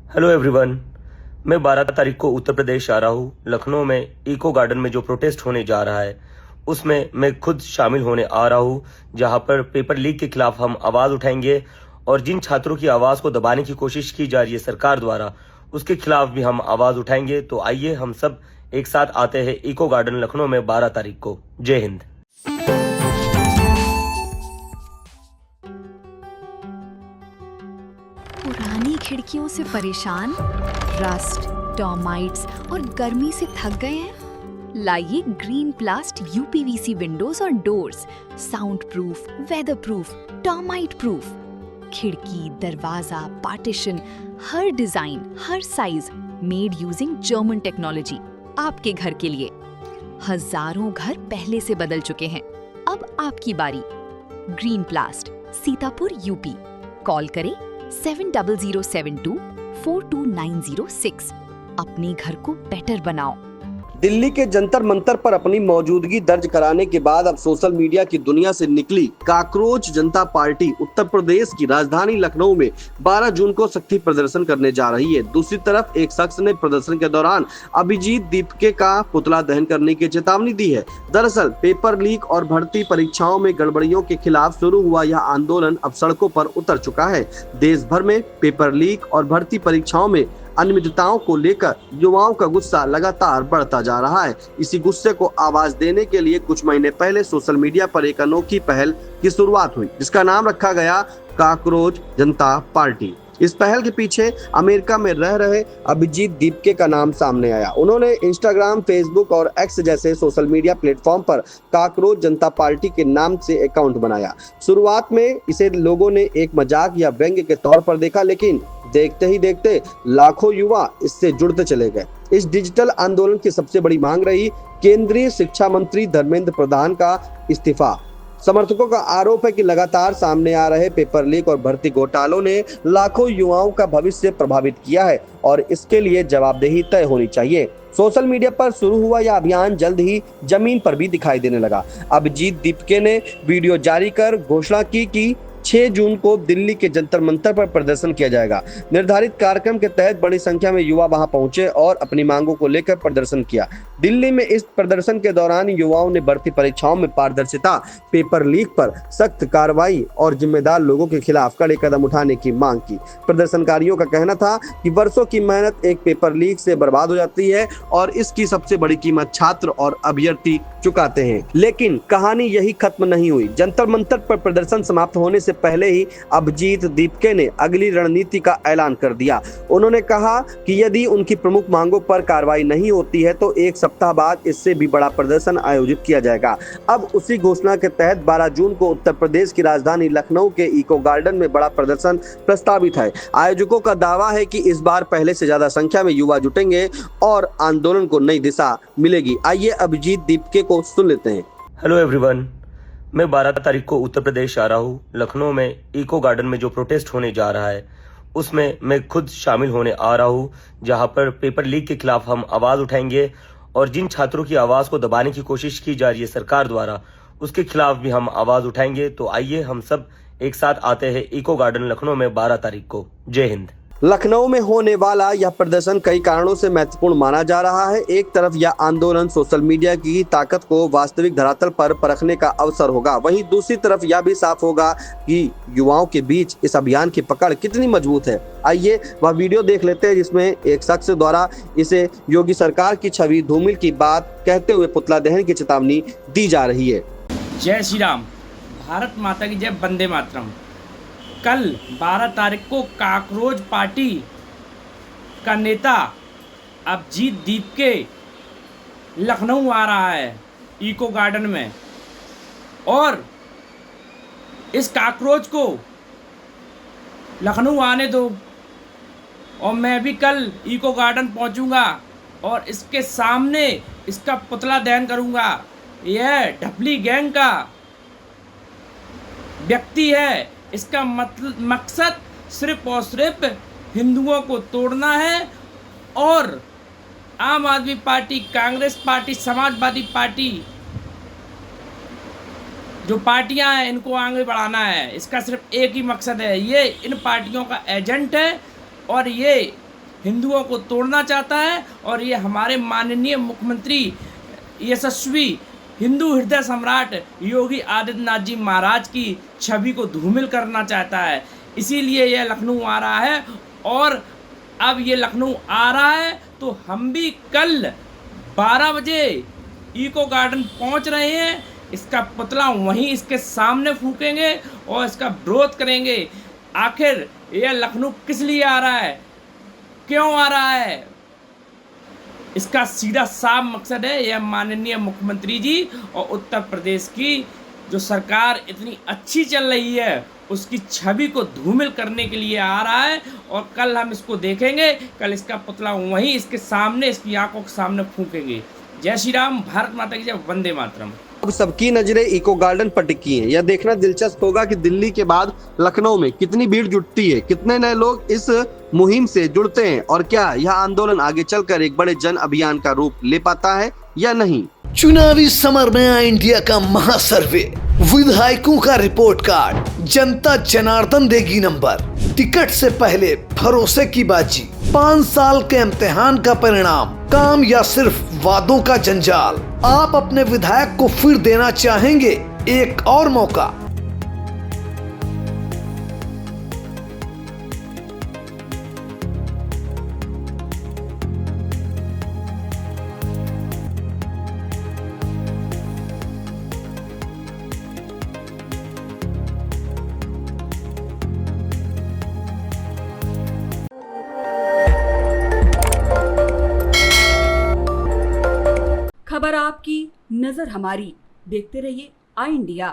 Hello everyone. मैं 12 तारीख को उत्तर प्रदेश आ रहा हूँ। लखनऊ में इको गार्डन में जो प्रोटेस्ट होने जा रहा है उसमें मैं खुद शामिल होने आ रहा हूँ, जहाँ पर पेपर लीक के खिलाफ हम आवाज उठाएंगे और जिन छात्रों की आवाज को दबाने की कोशिश की जा रही है सरकार द्वारा, उसके खिलाफ भी हम आवाज उठाएंगे। तो आइए हम सब एक साथ आते हैं इको गार्डन लखनऊ में 12 तारीख को। जय हिंद। पुरानी खिड़कियों से परेशान, रस्ट, टर्माइट्स और गर्मी से थक गए हैं? लाइए ग्रीन प्लास्ट यूपीवीसी विंडोज और doors, sound proof, weather proof, termite proof. खिड़की, दरवाजा, पार्टीशन, हर डिजाइन, हर size, made using German technology, आपके घर के लिए। हजारों घर पहले से बदल चुके हैं, अब आपकी बारी। Green प्लास्ट, Sitapur, UP. कॉल करें 7072422906। अपने घर को बेटर बनाओ। दिल्ली के जंतर मंतर पर अपनी मौजूदगी दर्ज कराने के बाद अब सोशल मीडिया की दुनिया से निकली काकरोच जनता पार्टी उत्तर प्रदेश की राजधानी लखनऊ में 12 जून को शक्ति प्रदर्शन करने जा रही है। दूसरी तरफ एक शख्स ने प्रदर्शन के दौरान अभिजीत दीपके का पुतला दहन करने की चेतावनी दी है। दरअसल पेपर लीक और भर्ती परीक्षाओं में गड़बड़ियों के खिलाफ शुरू हुआ यह आंदोलन अब सड़कों पर उतर चुका है। देश भर में पेपर लीक और भर्ती परीक्षाओं में अनियमितताओं को लेकर युवाओं का गुस्सा लगातार बढ़ता जा रहा है। इसी गुस्से को आवाज देने के लिए कुछ महीने पहले सोशल मीडिया पर एक अनोखी पहल की शुरुआत हुई, जिसका नाम रखा गया काकरोच जनता पार्टी। इस पहल के पीछे अमेरिका में रह रहे अभिजीत दीपके का नाम सामने आया। उन्होंने इंस्टाग्राम, फेसबुक और एक्स जैसे सोशल मीडिया प्लेटफॉर्म पर काकरोच जनता पार्टी के नाम से अकाउंट बनाया। शुरुआत में इसे लोगों ने एक मजाक या व्यंग्य के तौर पर देखा, लेकिन देखते ही देखते लाखों युवा इससे जुड़ते चले गए। इस डिजिटल आंदोलन की सबसे बड़ी मांग रही केंद्रीय शिक्षा मंत्री धर्मेंद्र प्रधान का इस्तीफा। समर्थकों का आरोप है कि लगातार सामने आ रहे पेपर लीक और भर्ती घोटालों ने लाखों युवाओं का भविष्य प्रभावित किया है और इसके लिए जवाबदेही तय होनी चाहिए। सोशल मीडिया पर शुरू हुआ यह अभियान जल्द ही जमीन पर भी दिखाई देने लगा। अभिजीत दीपके ने वीडियो जारी कर घोषणा की कि 6 जून को दिल्ली के जंतर मंतर पर प्रदर्शन किया जाएगा। निर्धारित कार्यक्रम के तहत बड़ी संख्या में युवा वहां पहुंचे और अपनी मांगों को लेकर प्रदर्शन किया। दिल्ली में इस प्रदर्शन के दौरान युवाओं ने भर्ती परीक्षाओं में पारदर्शिता, पेपर लीक पर सख्त कार्रवाई और जिम्मेदार लोगों के खिलाफ कड़े कदम उठाने की मांग की। प्रदर्शनकारियों का कहना था कि वर्षों की मेहनत एक पेपर लीक से बर्बाद हो जाती है और इसकी सबसे बड़ी कीमत छात्र और अभ्यर्थी चुकाते हैं। लेकिन कहानी यही खत्म नहीं हुई। जंतर मंतर पर प्रदर्शन समाप्त होने से पहले ही अभिजीत दीपके ने अगली रणनीति का ऐलान कर दिया। उन्होंने कहा कि यदि उनकी प्रमुख मांगों पर कार्रवाई नहीं होती है तो एक सप्ताह बाद इससे भी बड़ा प्रदर्शन आयोजित किया जाएगा। अब उसी घोषणा के तहत 12 जून को उत्तर प्रदेश की राजधानी लखनऊ के इको गार्डन में बड़ा प्रदर्शन प्रस्तावित है। आयोजकों का दावा है कि इस बार पहले से ज्यादा संख्या में युवा जुटेंगे और आंदोलन को नई दिशा मिलेगी। आइए अभिजीत दीपके को सुन लेते हैं। Hello everyone. मैं 12 तारीख को उत्तर प्रदेश आ रहा हूँ। लखनऊ में इको गार्डन में जो प्रोटेस्ट होने जा रहा है उसमें मैं खुद शामिल होने आ रहा हूँ, जहाँ पर पेपर लीक के खिलाफ हम आवाज उठाएंगे और जिन छात्रों की आवाज को दबाने की कोशिश की जा रही है सरकार द्वारा, उसके खिलाफ भी हम आवाज उठाएंगे। तो आइए हम सब एक साथ आते हैं इको गार्डन लखनऊ में 12 तारीख को। जय हिंद। लखनऊ में होने वाला यह प्रदर्शन कई कारणों से महत्वपूर्ण माना जा रहा है। एक तरफ यह आंदोलन सोशल मीडिया की ताकत को वास्तविक धरातल पर परखने का अवसर होगा, वहीं दूसरी तरफ यह भी साफ होगा कि युवाओं के बीच इस अभियान की पकड़ कितनी मजबूत है। आइए वह वीडियो देख लेते हैं जिसमें एक शख्स द्वारा इसे योगी सरकार की छवि धूमिल की बात कहते हुए पुतला दहन की चेतावनी दी जा रही है। जय श्री राम, भारत माता की जय, वंदे मातरम। कल 12 तारीख को काकरोच पार्टी का नेता अभिजीत दीपके लखनऊ आ रहा है इको गार्डन में, और इस काकरोच को लखनऊ आने दो और मैं भी कल इको गार्डन पहुंचूंगा और इसके सामने इसका पुतला दहन करूंगा। यह ढपली गैंग का व्यक्ति है। इसका मकसद सिर्फ और सिर्फ हिंदुओं को तोड़ना है और आम आदमी party, Congress party, Samajwadi party जो पार्टियां हैं इनको आगे बढ़ाना है। इसका सिर्फ एक ही मकसद है, ये इन पार्टियों का एजेंट है और ये हिंदुओं को तोड़ना चाहता है और ये हमारे माननीय मुख्यमंत्री यशस्वी हिंदू हृदय सम्राट योगी आदित्यनाथ जी महाराज की छवि को धूमिल करना चाहता है। इसीलिए यह लखनऊ आ रहा है और अब ये लखनऊ आ रहा है तो हम भी कल 12 बजे इको गार्डन पहुंच रहे हैं। इसका पुतला वहीं इसके सामने फूकेंगे और इसका विरोध करेंगे। आखिर यह लखनऊ किस लिए आ रहा है, क्यों आ रहा है, इसका सीधा साफ मकसद है यह माननीय मुख्यमंत्री जी और उत्तर प्रदेश की जो सरकार इतनी अच्छी चल रही है उसकी छवि को धूमिल करने के लिए आ रहा है। और कल हम इसको देखेंगे, कल इसका पुतला वहीं इसके सामने, इसकी आंखों के सामने फूकेंगे। जय श्री राम, भारत माता की जय, वंदे मातरम। अब सबकी नजरें इको गार्डन पर टिकी हैं। यह देखना दिलचस्प होगा कि दिल्ली के बाद लखनऊ में कितनी भीड़ जुटती है, कितने नए लोग इस मुहिम से जुड़ते हैं और क्या यह आंदोलन आगे चलकर एक बड़े जन अभियान का रूप ले पाता है या नहीं। चुनावी समर में आया इंडिया का महासर्वे, विधायकों का रिपोर्ट कार्ड, जनता जनार्दन देगी नंबर, टिकट से पहले भरोसे की बाजी, 5 साल के इम्तिहान का परिणाम, काम या सिर्फ वादों का जंजाल। आप अपने विधायक को फिर देना चाहेंगे एक और मौका। खबर आपकी, नजर हमारी। देखते रहिए आई इंडिया।